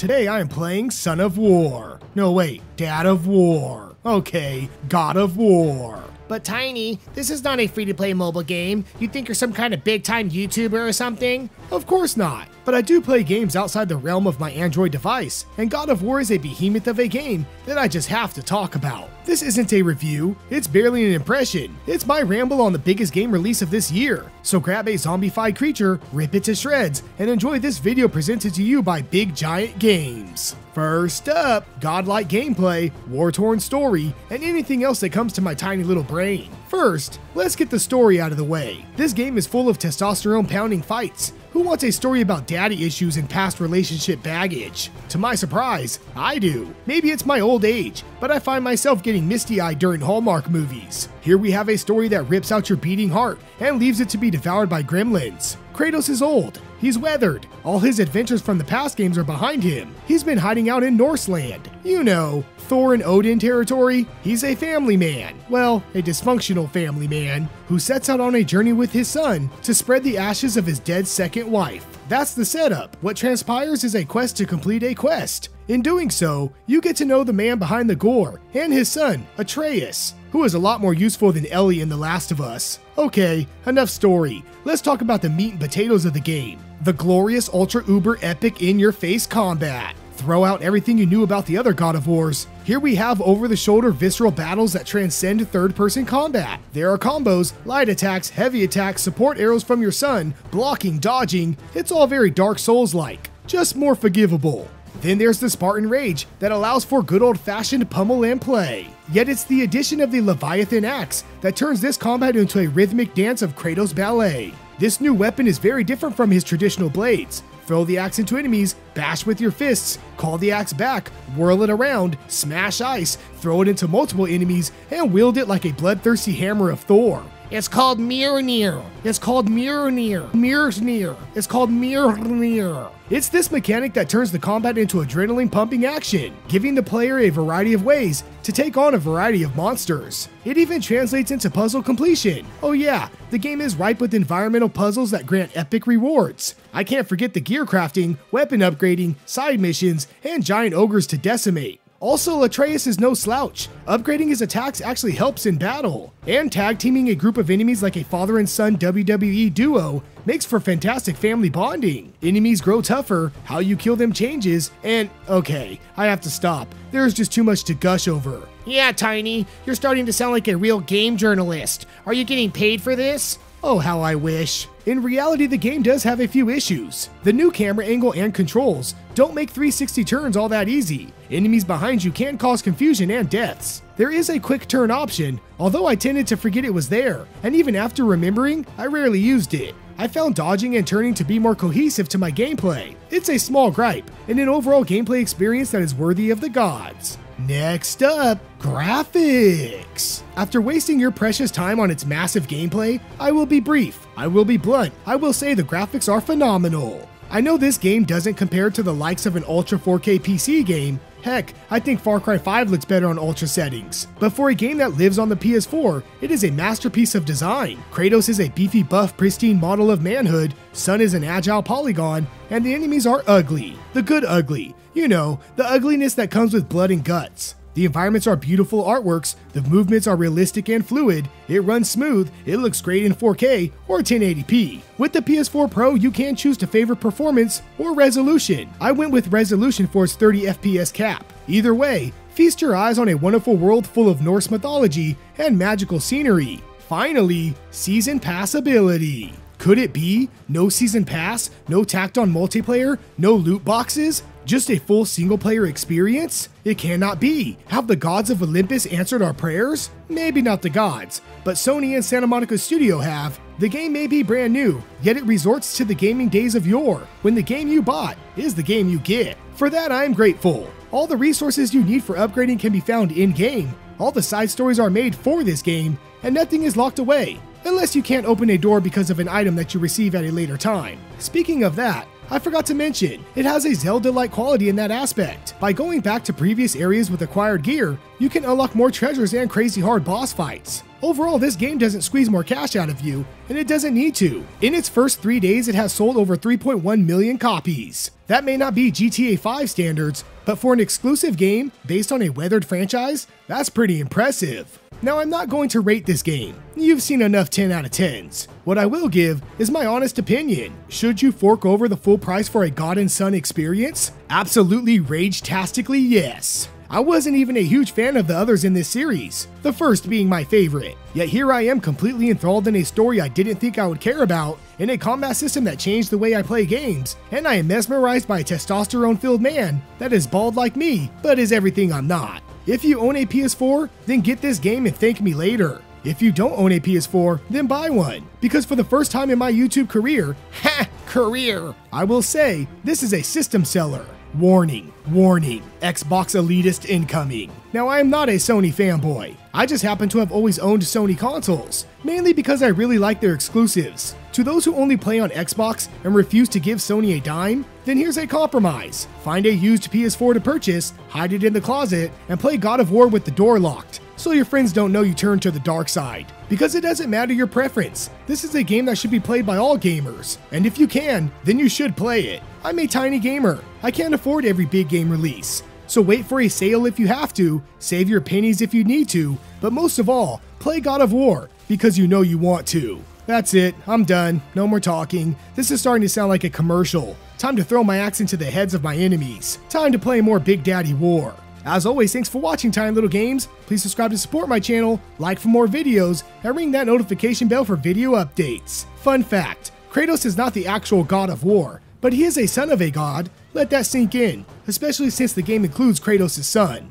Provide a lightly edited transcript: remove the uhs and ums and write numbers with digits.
Today I am playing Son of War. No wait, Dad of War. Okay, God of War. But Tiny, this is not a free-to-play mobile game. You think you're some kind of big-time YouTuber or something? Of course not, but I do play games outside the realm of my Android device, and God of War is a behemoth of a game that I just have to talk about. This isn't a review, it's barely an impression. It's my ramble on the biggest game release of this year. So grab a zombified creature, rip it to shreds, and enjoy this video presented to you by Big Giant Games. First up, godlike gameplay, war-torn story, and anything else that comes to my tiny little brain. First, let's get the story out of the way. This game is full of testosterone-pounding fights. Who wants a story about daddy issues and past relationship baggage? To my surprise, I do. Maybe it's my old age, but I find myself getting misty-eyed during Hallmark movies. Here we have a story that rips out your beating heart and leaves it to be devoured by gremlins. Kratos is old. He's weathered. All his adventures from the past games are behind him. He's been hiding out in Norseland. You know, Thor and Odin territory. He's a family man. Well, a dysfunctional family man who sets out on a journey with his son to spread the ashes of his dead second wife. That's the setup. What transpires is a quest to complete a quest. In doing so, you get to know the man behind the gore and his son, Atreus, who is a lot more useful than Ellie in The Last of Us. Okay, enough story. Let's talk about the meat and potatoes of the game. The glorious ultra-uber epic in-your-face combat. Throw out everything you knew about the other God of Wars. Here we have over-the-shoulder visceral battles that transcend third-person combat. There are combos, light attacks, heavy attacks, support arrows from your son, blocking, dodging. It's all very Dark Souls-like, just more forgivable. Then there's the Spartan Rage that allows for good old-fashioned pummel and play. Yet it's the addition of the Leviathan Axe that turns this combat into a rhythmic dance of Kratos ballet. This new weapon is very different from his traditional blades. Throw the axe into enemies, bash with your fists, call the axe back, whirl it around, smash ice, throw it into multiple enemies, and wield it like a bloodthirsty hammer of Thor. It's called Mjolnir. It's called Mjolnir. Mjolnir. It's called Mjolnir. It's this mechanic that turns the combat into adrenaline-pumping action, giving the player a variety of ways to take on a variety of monsters. It even translates into puzzle completion. Oh yeah, the game is ripe with environmental puzzles that grant epic rewards. I can't forget the gear crafting, weapon upgrading, side missions, and giant ogres to decimate. Also, Atreus is no slouch. Upgrading his attacks actually helps in battle. And tag teaming a group of enemies like a father and son WWE duo makes for fantastic family bonding. Enemies grow tougher, how you kill them changes, and okay, I have to stop. There's just too much to gush over. Yeah, Tiny, you're starting to sound like a real game journalist. Are you getting paid for this? Oh, how I wish. In reality, the game does have a few issues. The new camera angle and controls don't make 360 turns all that easy. Enemies behind you can cause confusion and deaths. There is a quick turn option, although I tended to forget it was there, and even after remembering, I rarely used it. I found dodging and turning to be more cohesive to my gameplay. It's a small gripe, and an overall gameplay experience that is worthy of the gods. Next up, graphics. After wasting your precious time on its massive gameplay, I will be brief, I will be blunt, I will say the graphics are phenomenal. I know this game doesn't compare to the likes of an Ultra 4K PC game. Heck, I think Far Cry 5 looks better on Ultra settings. But for a game that lives on the PS4, it is a masterpiece of design. Kratos is a beefy, buff, pristine model of manhood, Son is an agile polygon, and the enemies are ugly. The good ugly. You know, the ugliness that comes with blood and guts. The environments are beautiful artworks, the movements are realistic and fluid, it runs smooth, it looks great in 4K or 1080p. With the PS4 Pro, you can choose to favor performance or resolution. I went with resolution for its 30 FPS cap. Either way, feast your eyes on a wonderful world full of Norse mythology and magical scenery. Finally, Season Pass ability. Could it be? No Season Pass, no tacked on multiplayer, no loot boxes? Just a full single-player experience? It cannot be. Have the gods of Olympus answered our prayers? Maybe not the gods, but Sony and Santa Monica Studio have. The game may be brand new, yet it resorts to the gaming days of yore, when the game you bought is the game you get. For that, I am grateful. All the resources you need for upgrading can be found in-game. All the side stories are made for this game, and nothing is locked away, unless you can't open a door because of an item that you receive at a later time. Speaking of that, I forgot to mention, it has a Zelda-like quality in that aspect. By going back to previous areas with acquired gear, you can unlock more treasures and crazy hard boss fights. Overall, this game doesn't squeeze more cash out of you, and it doesn't need to. In its first 3 days, it has sold over 3.1 million copies. That may not be GTA 5 standards, but for an exclusive game based on a weathered franchise, that's pretty impressive. Now, I'm not going to rate this game. You've seen enough 10 out of 10s. What I will give is my honest opinion. Should you fork over the full price for a God and Son experience? Absolutely rage-tastically yes. I wasn't even a huge fan of the others in this series, the first being my favorite. Yet here I am completely enthralled in a story I didn't think I would care about, in a combat system that changed the way I play games, and I am mesmerized by a testosterone-filled man that is bald like me, but is everything I'm not. If you own a PS4, then get this game and thank me later. If you don't own a PS4, then buy one. Because for the first time in my YouTube career, I will say, this is a system seller. Warning, warning, Xbox elitist incoming. Now, I am not a Sony fanboy. I just happen to have always owned Sony consoles, mainly because I really like their exclusives. To those who only play on Xbox and refuse to give Sony a dime, then here's a compromise. Find a used PS4 to purchase, hide it in the closet, and play God of War with the door locked, so your friends don't know you turned to the dark side. Because it doesn't matter your preference. This is a game that should be played by all gamers, and if you can, then you should play it. I'm a tiny gamer. I can't afford every big game release. So wait for a sale if you have to, save your pennies if you need to, but most of all, play God of War, because you know you want to. That's it, I'm done, no more talking. This is starting to sound like a commercial. Time to throw my axe into the heads of my enemies. Time to play more Big Daddy War. As always, thanks for watching Tiny Little Games. Please subscribe to support my channel, like for more videos, and ring that notification bell for video updates. Fun fact, Kratos is not the actual God of War, but he is a son of a god. Let that sink in, especially since the game includes Kratos' son.